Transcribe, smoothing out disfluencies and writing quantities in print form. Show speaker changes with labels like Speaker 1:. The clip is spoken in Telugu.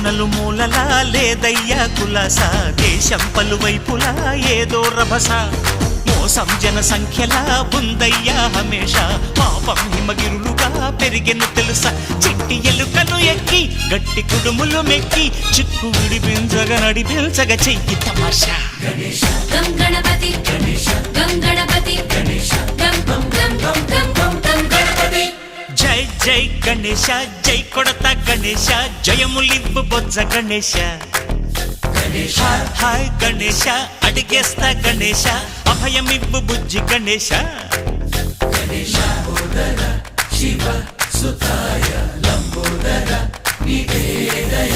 Speaker 1: మూనలు మూలలా లేదయ్యా కులాస, దేశం పలువైపులా ఏదో రభస, మోసం జన సంఖ్యలా ఉందయ్యా హమేష, పాపం హిమగిరులుగా పెరిగెను తెలుసా, చిట్టి ఎలుకను ఎక్కి గట్టి కుడుములు మెక్కి, చిక్కు విడిపించగా నడిపించగా చెయ్యి తమాషా.
Speaker 2: గం గణపతి గం గణపతి గం గం గం గం గం గం గణపతి.
Speaker 1: జై జై గణేశ, జై కొడత గణేశ, జయములివ్వు బొజ్జ గణేశ. హాయ్ హాయ్ గణేశ, అడిగేస్తా గణేశ, అభయమివ్వు బుజ్జి గణేశ.
Speaker 3: శివ సుతాయ లంబోదర నీవే దయ.